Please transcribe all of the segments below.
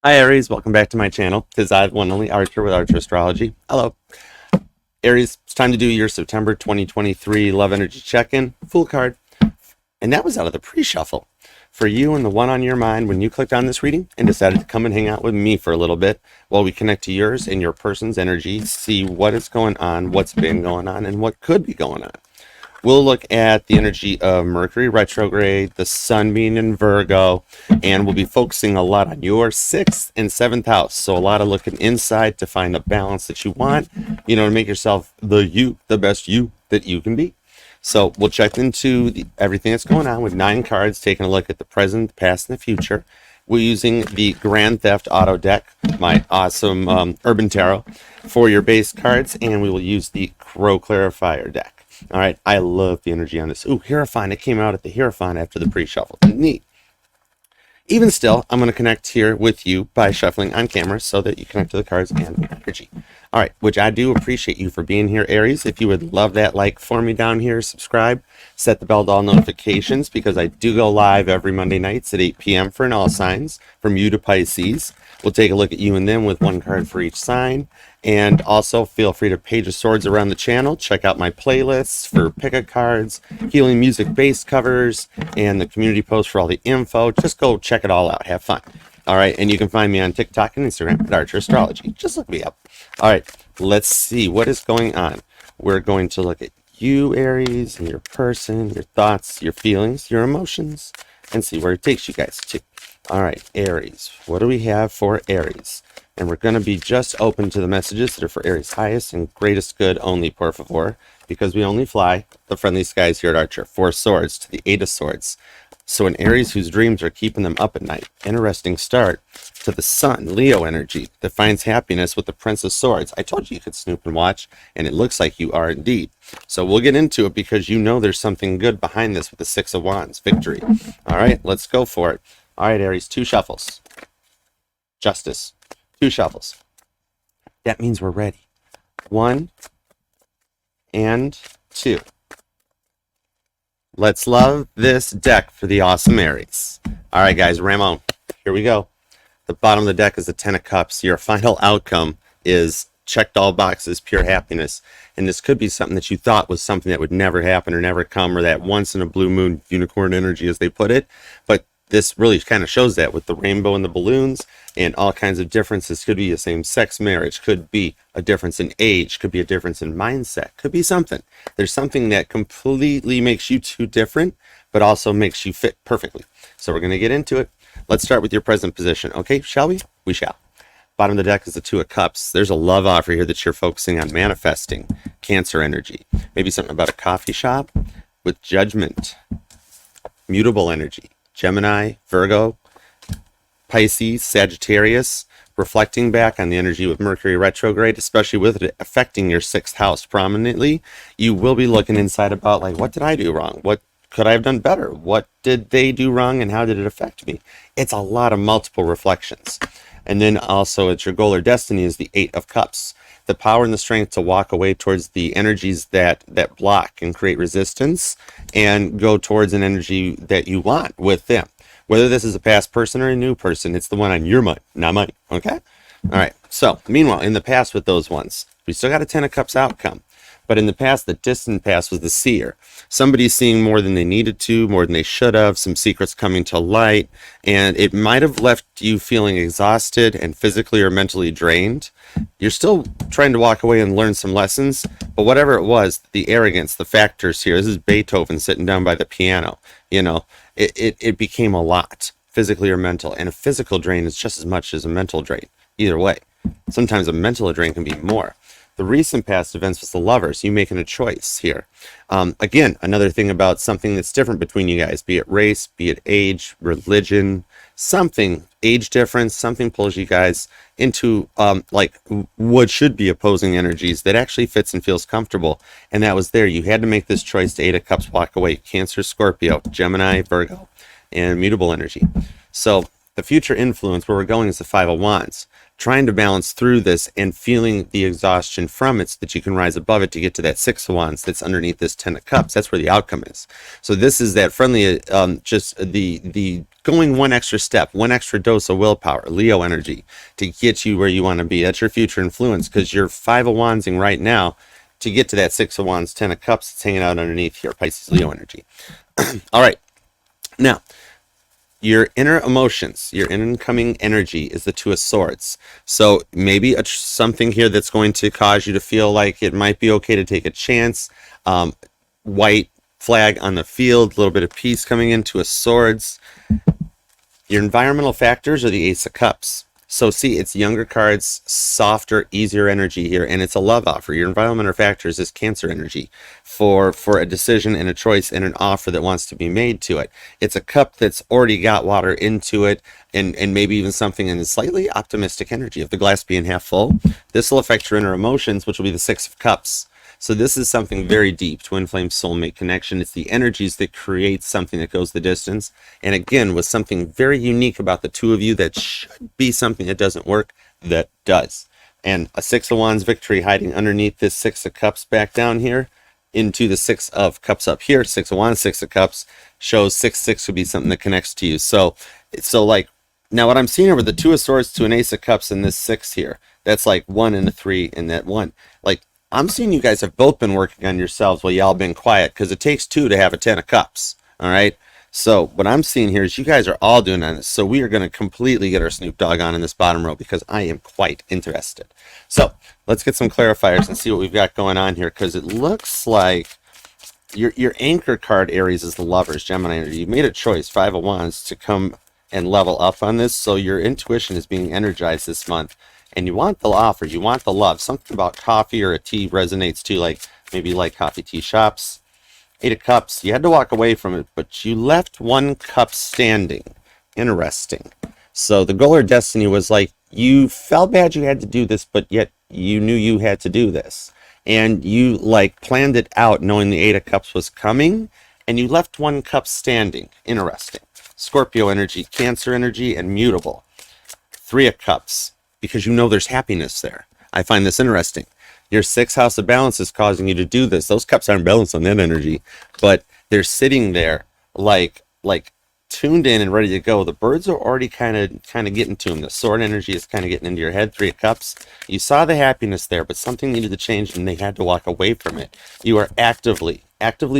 Hi Aries, welcome back to my channel. Tis I, the one and only Archer with Archer Astrology. Hello. Aries, it's time to do your September 2023 love energy check-in. Full card. And that was out of the pre-shuffle. For you and the one on your mind when you clicked on this reading and decided to come and hang out with me for a little bit while we connect to yours and your person's energy, see what is going on, what's been going on, and what could be going on. We'll look at the energy of Mercury retrograde, the sun being in Virgo, and we'll be focusing a lot on your 6th and 7th house. So a lot of looking inside to find the balance that you want, to make yourself the best you that you can be. So we'll check into everything that's going on with 9 cards, taking a look at the present, the past, and the future. We're using the Grand Theft Auto deck, my awesome Urban Tarot, for your base cards, and we will use the Crow Clarifier deck. All right, I love the energy on this. Ooh, Hierophant. It came out at the Hierophant after the pre-shuffle. Neat. Even still, I'm going to connect here with you by shuffling on camera so that you connect to the cards and the energy. All right, which I do appreciate you for being here, Aries. If you would love that like for me down here, subscribe, set the bell to all notifications because I do go live every Monday nights at 8 p.m. for an all signs from you to Pisces. We'll take a look at you and them with 1 card for each sign. And also feel free to Page of Swords around the channel. Check out my playlists for pick-a cards, healing music base covers, and the community post for all the info. Just go check it all out. Have fun. All right, and you can find me on TikTok and Instagram at Archer Astrology. Just look me up. All right, let's see what is going on. We're going to look at you, Aries, and your person, your thoughts, your feelings, your emotions, and see where it takes you guys to. All right, Aries, what do we have for Aries? And we're going to be just open to the messages that are for Aries' highest and greatest good only, por favor, because we only fly the friendly skies here at Archer. 4 swords to the 8 of swords. So an Aries whose dreams are keeping them up at night. Interesting start to the sun, Leo energy, that finds happiness with the Prince of Swords. I told you could snoop and watch, and it looks like you are indeed. So we'll get into it because there's something good behind this with the 6 of Wands, victory. All right, let's go for it. All right, Aries, 2 shuffles. Justice. 2 shuffles. That means we're ready. 1 and 2. Let's love this deck for the awesome Aries. All right, guys, Ramon, here we go. The bottom of the deck is the 10 of Cups. Your final outcome is checked all boxes, pure happiness. And this could be something that you thought was something that would never happen or never come, or that once in a blue moon unicorn energy, as they put it. But this really kind of shows that with the rainbow and the balloons and all kinds of differences. Could be a same-sex marriage, could be a difference in age, could be a difference in mindset, could be something. There's something that completely makes you two different, but also makes you fit perfectly. So we're going to get into it. Let's start with your present position. Okay, shall we? We shall. Bottom of the deck is the 2 of Cups. There's a love offer here that you're focusing on manifesting. Cancer energy. Maybe something about a coffee shop with Judgment. Mutable energy. Gemini, Virgo, Pisces, Sagittarius, reflecting back on the energy with Mercury retrograde, especially with it affecting your 6th house prominently. You will be looking inside about, like, what did I do wrong? What could I have done better? What did they do wrong and how did it affect me? It's a lot of multiple reflections. And then also it's your goal or destiny is the 8 of Cups. The power and the strength to walk away towards the energies that block and create resistance and go towards an energy that you want with them. Whether this is a past person or a new person, it's the one on your mind, not mine, okay? All right, so meanwhile, in the past with those ones, we still got a 10 of Cups outcome. But in the past, the distant past was the seer. Somebody seeing more than they needed to, more than they should have, some secrets coming to light, and it might have left you feeling exhausted and physically or mentally drained. You're still trying to walk away and learn some lessons, but whatever it was, the arrogance, the factors here, this is Beethoven sitting down by the piano, it became a lot, physically or mental, and a physical drain is just as much as a mental drain, either way. Sometimes a mental drain can be more. The recent past events was the Lovers, you making a choice here. Again, another thing about something that's different between you guys, be it race, be it age, religion, something, age difference, something pulls you guys into like what should be opposing energies that actually fits and feels comfortable. And that was there. You had to make this choice to 8 of Cups, walk away. Cancer, Scorpio, Gemini, Virgo, and mutable energy. So the future influence, where we're going, is the 5 of Wands. trying to balance through this and feeling the exhaustion from it so that you can rise above it to get to that Six of Wands that's underneath this Ten of Cups. That's where the outcome is. So this is that friendly, just the going one extra step, one extra dose of willpower, Leo energy, to get you where you want to be. That's your future influence, because you're Five of Wandsing right now to get to that Six of Wands, Ten of Cups that's hanging out underneath here, Pisces, Leo energy. All right. Now, your inner emotions, your incoming energy is the Two of Swords. So maybe something here that's going to cause you to feel like it might be okay to take a chance. White flag on the field, a little bit of peace coming in, Two of Swords. Your environmental factors are the Ace of Cups. So see, it's younger cards, softer, easier energy here, and it's a love offer. Your environmental factors is Cancer energy for a decision and a choice and an offer that wants to be made to it. It's a cup that's already got water into it, and maybe even something in a slightly optimistic energy of the glass being half full. This will affect your inner emotions, which will be the Six of Cups. So this is something very deep, twin flame soulmate connection. It's the energies that create something that goes the distance. And again, with something very unique about the two of you that should be something that doesn't work, that does. And a Six of Wands victory hiding underneath this Six of Cups back down here into the Six of Cups up here. Six of Wands, Six of Cups shows 6-6 would be something that connects to you. So like, now what I'm seeing over the Two of Swords to an Ace of Cups and this 6 here, that's like 1 and a 3 and that 1. Like, I'm seeing you guys have both been working on yourselves while y'all been quiet, because it takes 2 to have a 10 of Cups. All right. So what I'm seeing here is you guys are all doing on this. So we are going to completely get our Snoop Dogg on in this bottom row, because I am quite interested. So let's get some clarifiers and see what we've got going on here, because it looks like your anchor card, Aries, is the Lovers, Gemini energy. You made a choice, Five of Wands, to come and level up on this. So your intuition is being energized this month. And you want the offer, you want the love. Something about coffee or a tea resonates too, like maybe like coffee tea shops. Eight of Cups, you had to walk away from it, but you left one cup standing. Interesting. So the goal or destiny was like, you felt bad you had to do this, but yet you knew you had to do this. And you like planned it out knowing the Eight of Cups was coming, and you left one cup standing. Interesting. Scorpio energy, Cancer energy, and mutable. Three of Cups, because you know there's happiness there. I find this interesting. Your sixth house of balance is causing you to do this. Those cups aren't balanced on that energy, but they're sitting there like tuned in and ready to go. The birds are already kind of getting to them. The sword energy is kind of getting into your head. Three of Cups. You saw the happiness there, but something needed to change and they had to walk away from it. You are actively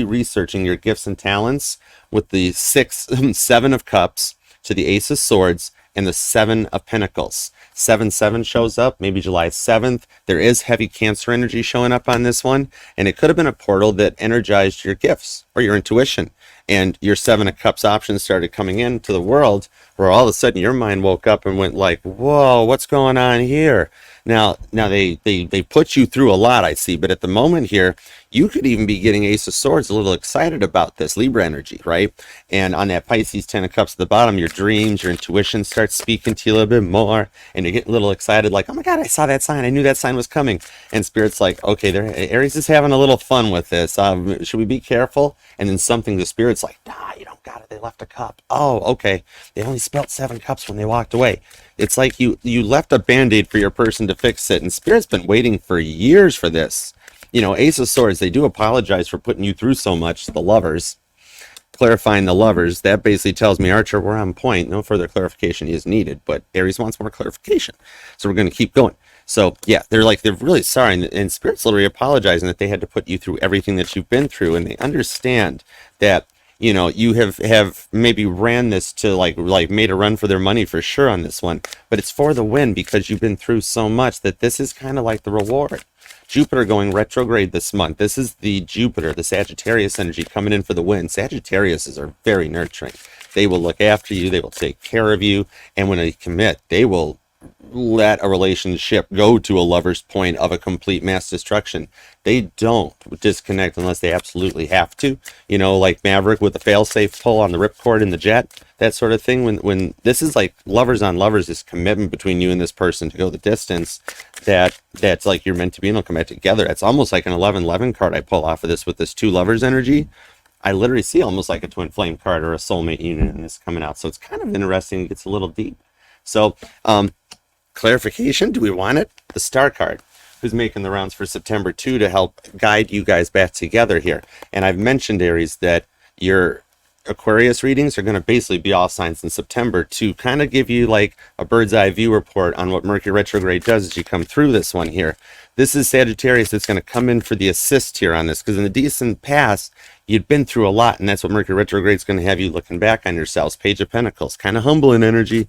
researching your gifts and talents with the Seven of Cups to the Ace of Swords and the Seven of Pentacles. 7-7 shows up, maybe July 7th. There is heavy Cancer energy showing up on this one, and it could have been a portal that energized your gifts or your intuition, and your Seven of Cups options started coming into the world, where all of a sudden your mind woke up and went like, whoa, what's going on here? Now they put you through a lot, I see, but at the moment here, you could even be getting Ace of Swords a little excited about this Libra energy, right? And on that Pisces 10 of Cups at the bottom, your dreams, your intuition starts speaking to you a little bit more, and you get a little excited, like, oh my God, I saw that sign. I knew that sign was coming. And Spirit's like, okay, Aries is having a little fun with this. Should we be careful? And then the Spirit's like, nah, you don't got it. They left a cup. Oh, okay. They only spelled 7 cups when they walked away. It's like you left a Band-Aid for your person to fix it, and Spirit's been waiting for years for this. You know, Ace of Swords, they do apologize for putting you through so much, the Lovers. Clarifying the Lovers, that basically tells me, Archer, we're on point. No further clarification is needed, but Aries wants more clarification. So we're going to keep going. So yeah, they're really sorry, and Spirit's literally apologizing that they had to put you through everything that you've been through, and they understand that, you know, you have maybe ran this to like made a run for their money for sure on this one, but it's for the win because you've been through so much that this is kind of like the reward. Jupiter going retrograde this month. This is the Jupiter, the Sagittarius energy coming in for the win. Sagittariuses are very nurturing. They will look after you. They will take care of you. And when they commit, they will let a relationship go to a lover's point of a complete mass destruction. They don't disconnect unless they absolutely have to. You know, like Maverick with the fail-safe pull on the ripcord in the jet, that sort of thing. When this is like lovers on lovers, this commitment between you and this person to go the distance, that's like you're meant to be and they'll come back together. It's almost like an 11-11 card I pull off of this with this 2 lovers energy. I literally see almost like a twin flame card or a soulmate union in this coming out. So it's kind of interesting. It gets a little deep. So, clarification, do we want it? The Star card, who's making the rounds for September 2 to help guide you guys back together here. And I've mentioned, Aries, that your Aquarius readings are going to basically be all signs in September to kind of give you like a bird's eye view report on what Mercury retrograde does as you come through this one here. This is Sagittarius that's going to come in for the assist here on this, because in the decent past, you'd been through a lot, and that's what Mercury retrograde is going to have you looking back on yourselves. Page of Pentacles, kind of humbling energy,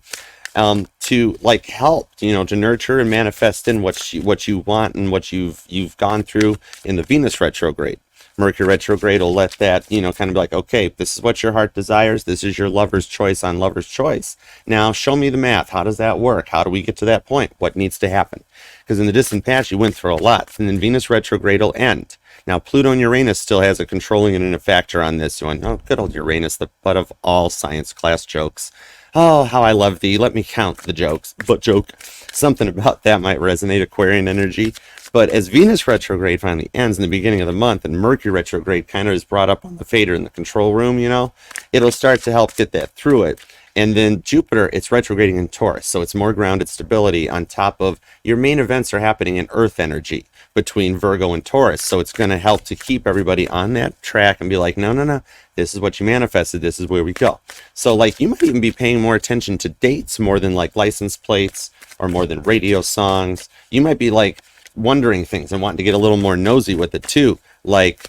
to like help, you know, to nurture and manifest in what you want and what you've gone through in the Venus retrograde. Mercury retrograde will let that, you know, kind of be like, okay, this is what your heart desires. This is your lover's choice on lover's choice. Now show me the math. How does that work? How do we get to that point? What needs to happen? Because in the distant past, you went through a lot. And then Venus retrograde will end. Now, Pluto and Uranus still has a controlling and a factor on this one. Oh, good old Uranus, the butt of all science class jokes. Oh, how I love thee. Let me count the jokes. But joke. Something about that might resonate, Aquarian energy. But as Venus retrograde finally ends in the beginning of the month and Mercury retrograde kind of is brought up on the fader in the control room, you know, it'll start to help get that through it. And then Jupiter, it's retrograding in Taurus. So it's more grounded stability on top of your main events are happening in Earth energy between Virgo and Taurus. So it's going to help to keep everybody on that track and be like, no, no, no, this is what you manifested. This is where we go. So like you might even be paying more attention to dates more than like license plates or more than radio songs. You might be like wondering things and wanting to get a little more nosy with it too. Like,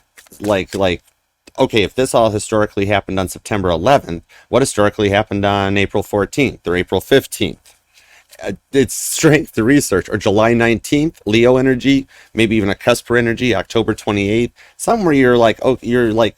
okay, if this all historically happened on September 11th, what historically happened on April 14th or April 15th? It's strength to research. Or July 19th, Leo energy, maybe even a Cusper energy, October 28th, somewhere you're like, oh, you're like,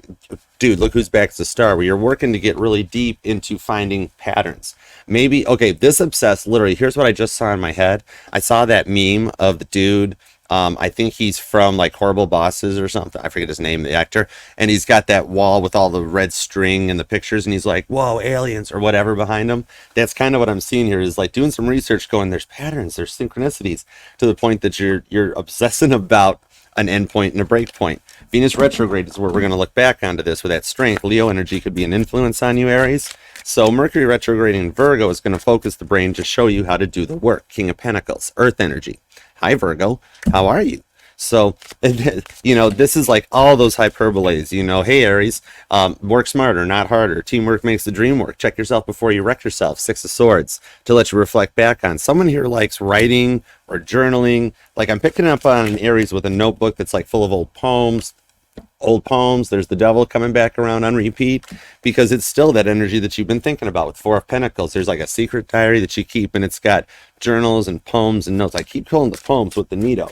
dude, look who's back to the star, where you're working to get really deep into finding patterns. Maybe, okay, this obsessed, literally, here's what I just saw in my head. I saw that meme of the dude, I think he's from like Horrible Bosses or something. I forget his name, the actor. And he's got that wall with all the red string and the pictures. And he's like, whoa, aliens or whatever behind him. That's kind of what I'm seeing here is like doing some research going, there's patterns, there's synchronicities to the point that you're obsessing about an endpoint and a break point. Venus retrograde is where we're going to look back onto this with that strength. Leo energy could be an influence on you, Aries. So Mercury retrograde in Virgo is going to focus the brain to show you how to do the work. King of Pentacles, Earth energy. Hi, Virgo. How are you? So, you know, this is like all those hyperboles, you know, hey, Aries, work smarter, not harder. Teamwork makes the dream work. Check yourself before you wreck yourself. Six of Swords to let you reflect back on. Someone here likes writing or journaling. Like I'm picking up on an Aries with a notebook that's like full of old poems. There's the devil coming back around on repeat because it's still that energy that you've been thinking about with Four of Pentacles. There's like a secret diary that you keep and it's got journals and poems and notes. I keep calling the poems with the Nito.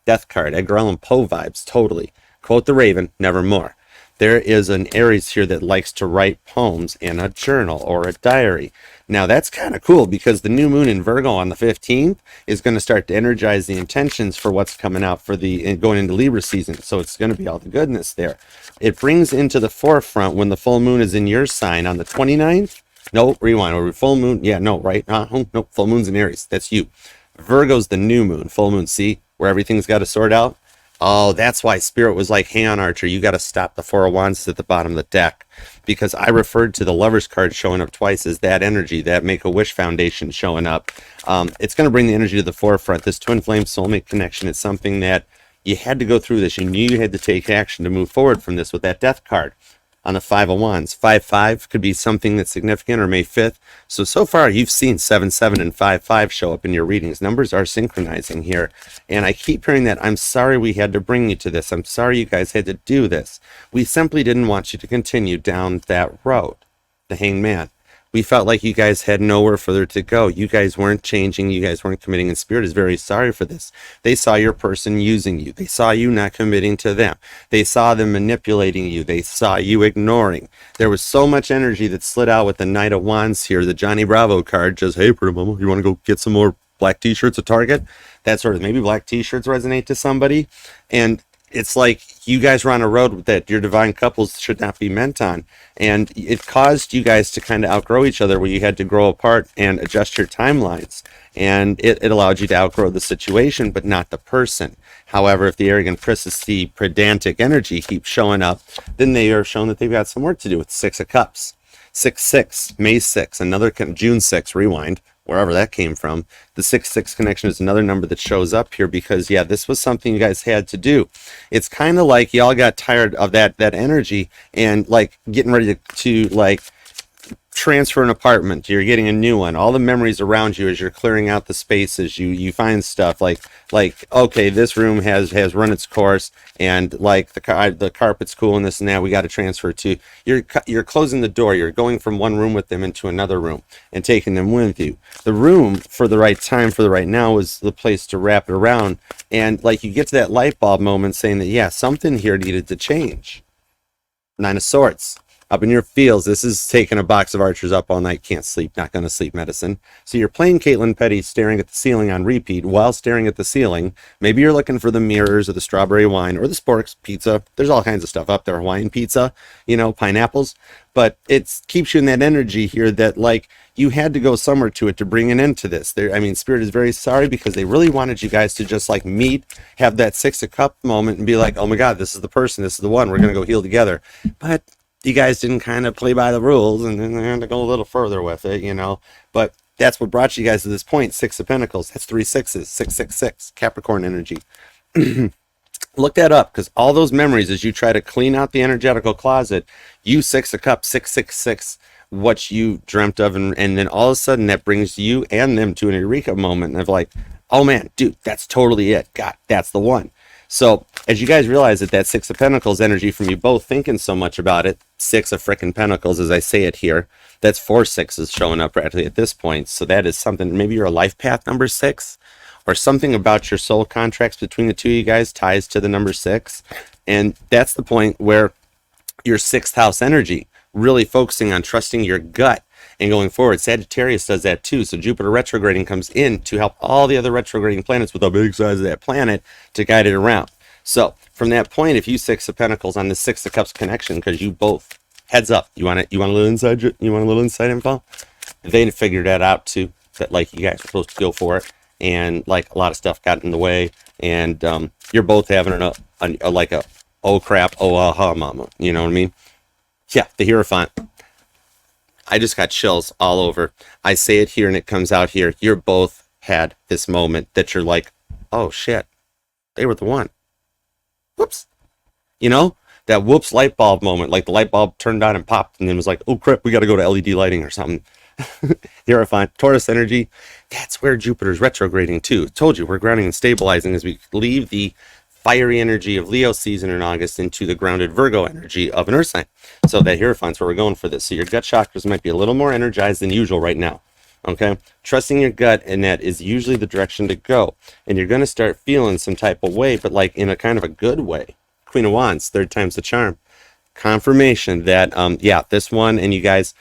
Death card, Edgar Allan Poe vibes, totally. Quote the Raven, nevermore. There is an Aries here that likes to write poems in a journal or a diary. Now that's kind of cool because the new moon in Virgo on the 15th is going to start to energize the intentions for what's coming out for the going into Libra season. So it's going to be all the goodness there. It brings into the forefront when the full moon is in your sign on the 29th. No, rewind. Or full moon. Yeah, no, right? No, full moon's in Aries. That's you. Virgo's the new moon. Full moon. See where everything's got to sort out? Oh, that's why Spirit was like, hang on, Archer, you got to stop the Four of Wands at the bottom of the deck. Because I referred to the Lover's card showing up twice as that energy, that Make-A-Wish Foundation showing up. It's going to bring the energy to the forefront. This twin flame soulmate connection is something that you had to go through this. You knew you had to take action to move forward from this with that Death card. On the Five of Wands, 5-5 could be something that's significant, or May 5th. So far you've seen 7-7 and 5-5 show up in your readings. Numbers are synchronizing here. And I keep hearing that. I'm sorry we had to bring you to this. I'm sorry you guys had to do this. We simply didn't want you to continue down that road. The Hanged Man. We felt like you guys had nowhere further to go. You guys weren't changing. You guys weren't committing. And Spirit is very sorry for this. They saw your person using you. They saw you not committing to them. They saw them manipulating you. They saw you ignoring. There was so much energy that slid out with the Knight of Wands here. The Johnny Bravo card just, hey, pretty mama, you want to go get some more black t-shirts at Target? That sort of, maybe black t-shirts resonate to somebody. And it's like you guys were on a road that your divine couples should not be meant on. And it caused you guys to kind of outgrow each other where you had to grow apart and adjust your timelines. And it allowed you to outgrow the situation, but not the person. However, if the arrogant, prissy, pedantic energy keeps showing up, then they are shown that they've got some work to do with Six of Cups. 6-6, May 6, another June 6, rewind. wherever that came from. The 6-6 connection is another number that shows up here because, yeah, this was something you guys had to do. It's kind of like y'all got tired of that energy and like getting ready to like transfer an apartment. You're getting a new one. All the memories around you as you're clearing out the spaces, you find stuff like okay, this room has run its course, and like the carpet's cool and this and that, we got to transfer to. You're closing the door. You're going from one room with them into another room and taking them with you. The room for the right time, for the right now, is the place to wrap it around. And like you get to that light bulb moment saying that, yeah, something here needed to change. 9 of Swords. Up in your feels, this is taking a box of Archers up all night, can't sleep, not going to sleep medicine. So you're playing Caitlin Petty staring at the ceiling on repeat while staring at the ceiling. Maybe you're looking for the mirrors or the strawberry wine or the sporks, pizza. There's all kinds of stuff up there, Hawaiian pizza, you know, pineapples. But it keeps you in that energy here that like you had to go somewhere to it to bring an end to this. I mean, Spirit is very sorry because they really wanted you guys to just like meet, have that 6 of Cups moment and be like, oh my God, this is the person, this is the one, we're going to go heal together. But you guys didn't kind of play by the rules and then they had to go a little further with it, you know. But that's what brought you guys to this point. 6 of Pentacles. That's 3 6s. 666. Capricorn energy. Look that up, because all those memories, as you try to clean out the energetical closet, you 6 of Cups, 666, what you dreamt of, and then all of a sudden that brings you and them to an Eureka moment of like, oh man, dude, that's totally it. God, that's the one. So as you guys realize that 6 of Pentacles energy from you both thinking so much about it, 6 of frickin' Pentacles, as I say it here, that's 4 6s showing up practically at this point. So that is something, maybe you're a life path number 6, or something about your soul contracts between the two of you guys ties to the number 6. And that's the point where your 6th house energy, really focusing on trusting your gut and going forward. Sagittarius does that too. So Jupiter retrograding comes in to help all the other retrograding planets with the big size of that planet to guide it around. So from that point, if you 6 of Pentacles on the 6 of Cups connection, because you both, heads up, you want a little inside info? They figured that out too, that like you guys are supposed to go for it, and like a lot of stuff got in the way, and you're both having a like a oh crap, oh aha mama, you know what I mean? Yeah, the Hierophant. I just got chills all over. I say it here and it comes out here. You're both had this moment that you're like, oh shit, they were the one. Whoops. You know, that whoops light bulb moment, like the light bulb turned on and popped and then was like, oh crap, we got to go to LED lighting or something. Hierophant. Taurus energy. That's where Jupiter's retrograding too. Told you, we're grounding and stabilizing as we leave the fiery energy of Leo season in August into the grounded Virgo energy of an Earth sign. So that Hierophant's where we're going for this. So your gut chakras might be a little more energized than usual right now. Okay? Trusting your gut, and that is usually the direction to go. And you're going to start feeling some type of way, but like in a kind of a good way. Queen of Wands, 3rd time's the charm. Confirmation that, yeah, this one, and you guys,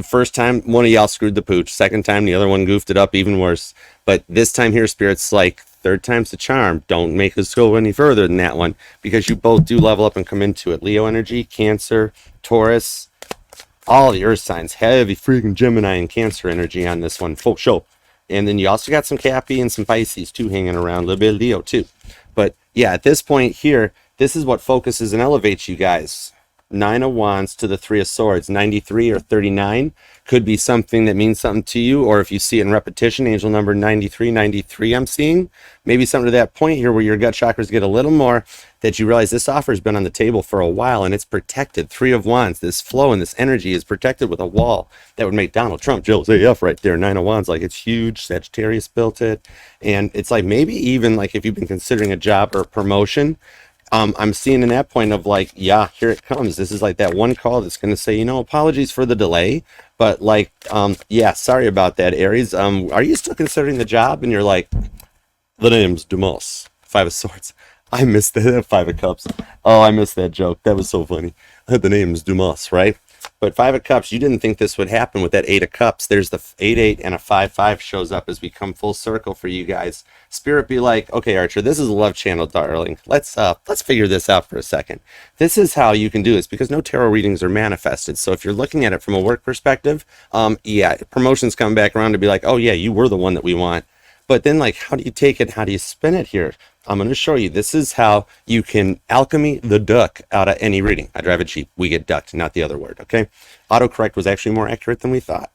first time, one of y'all screwed the pooch. Second time, the other one goofed it up even worse. But this time here, Spirit's like, 3rd time's the charm. Don't make us go any further than that one, because you both do level up and come into it. Leo energy, Cancer, Taurus, all the Earth signs, heavy freaking Gemini and Cancer energy on this one, full show. And then you also got some Cappy and some Pisces too hanging around, a little bit of Leo too. But yeah, at this point here, this is what focuses and elevates you guys. 9 of Wands to the 3 of Swords, 93 or 39 could be something that means something to you, or if you see it in repetition, angel number 93 I'm seeing, maybe something to that point here where your gut chakras get a little more, that you realize this offer has been on the table for a while and it's protected. 3 of Wands, this flow and this energy is protected with a wall that would make Donald Trump jealous AF right there. 9 of Wands, like it's huge. Sagittarius built it, and it's like maybe even like if you've been considering a job or a promotion, I'm seeing in that point of like, yeah, here it comes. This is like that one call that's going to say, you know, apologies for the delay, but like, yeah, sorry about that, Aries. Are you still considering the job? And you're like, the name's Dumas. 5 of Swords. I missed that 5 of Cups. Oh, I missed that joke. That was so funny. The name's Dumas, right? But 5 of Cups, you didn't think this would happen with that 8 of Cups. There's the 8-8 and a 5-5 shows up as we come full circle for you guys. Spirit be like, okay, Archer, this is a love channel, darling. Let's figure this out for a second. This is how you can do this, because no tarot readings are manifested. So if you're looking at it from a work perspective, yeah, promotions come back around to be like, oh yeah, you were the one that we want. But then like, how do you take it? How do you spin it here? I'm going to show you. This is how you can alchemy the duck out of any reading. I drive a Jeep. We get ducked, not the other word, okay? Autocorrect was actually more accurate than we thought.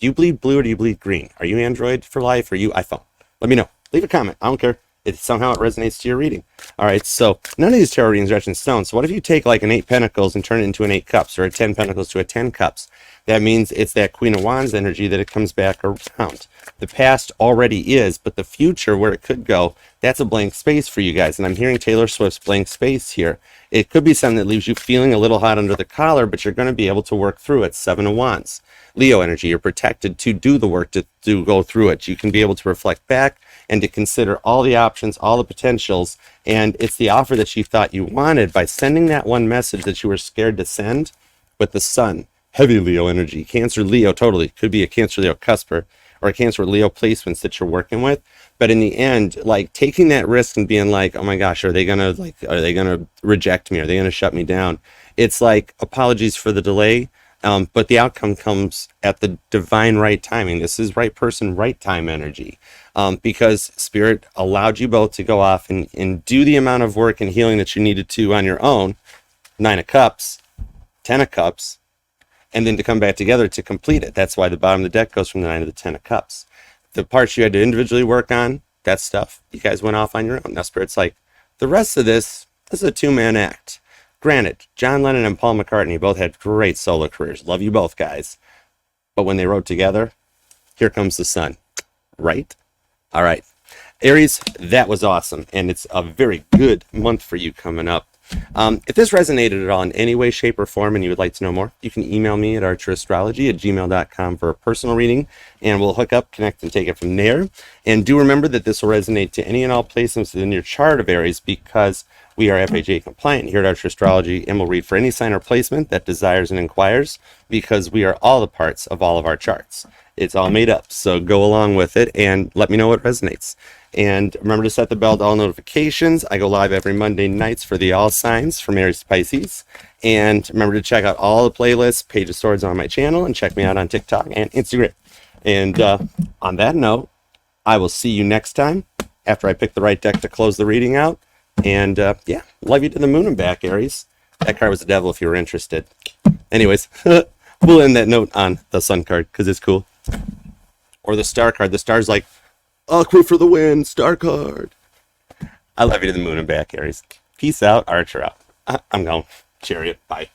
Do you bleed blue or do you bleed green? Are you Android for life or are you iPhone? Let me know. Leave a comment. I don't care. It somehow it resonates to your reading. All right, so none of these tarot readings are etched in stone. So what if you take like an 8 Pentacles and turn it into an 8 Cups, or a 10 Pentacles to a 10 Cups? That means it's that Queen of Wands energy that it comes back around. The past already is, but the future, where it could go, that's a blank space for you guys. And I'm hearing Taylor Swift's blank space here. It could be something that leaves you feeling a little hot under the collar, but you're going to be able to work through it. 7 of Wands. Leo energy, you're protected to do the work, to go through it. You can be able to reflect back and to consider all the options, all the potentials, and it's the offer that you thought you wanted by sending that one message that you were scared to send with the sun. Heavy Leo energy, Cancer Leo, totally. Could be a Cancer Leo cusper or a Cancer Leo placements that you're working with. But in the end, like taking that risk and being like, oh my gosh, are they gonna reject me? Are they gonna shut me down? It's like, apologies for the delay. But the outcome comes at the divine right timing. This is right person, right time energy. Because Spirit allowed you both to go off and do the amount of work and healing that you needed to on your own. 9 of Cups, 10 of Cups, and then to come back together to complete it. That's why the bottom of the deck goes from the 9 to the 10 of Cups. The parts you had to individually work on, that stuff, you guys went off on your own. Now Spirit's like, the rest of this is a 2-man act. Granted, John Lennon and Paul McCartney both had great solo careers. Love you both, guys. But when they wrote together, here comes the sun. Right? All right. Aries, that was awesome. And it's a very good month for you coming up. If this resonated at all in any way, shape, or form and you would like to know more, you can email me at archerastrology@gmail.com for a personal reading, and we'll hook up, connect, and take it from there. And do remember that this will resonate to any and all placements within your chart of Aries, because we are FHA compliant here at Archer Astrology, and we'll read for any sign or placement that desires and inquires, because we are all the parts of all of our charts. It's all made up, so go along with it and let me know what resonates. And remember to set the bell to all notifications. I go live every Monday nights for the all signs from Aries to Pisces. And remember to check out all the playlists, Page of Swords on my channel, and check me out on TikTok and Instagram. And on that note, I will see you next time after I pick the right deck to close the reading out. And yeah, love you to the moon and back, Aries. That card was the devil if you were interested. Anyways, we'll end that note on the sun card because it's cool. Or the star card. The star's like, Aqua for the win, star card. I love you to the moon and back, Aries. Peace out, Archer out. I'm going. Chariot. Bye.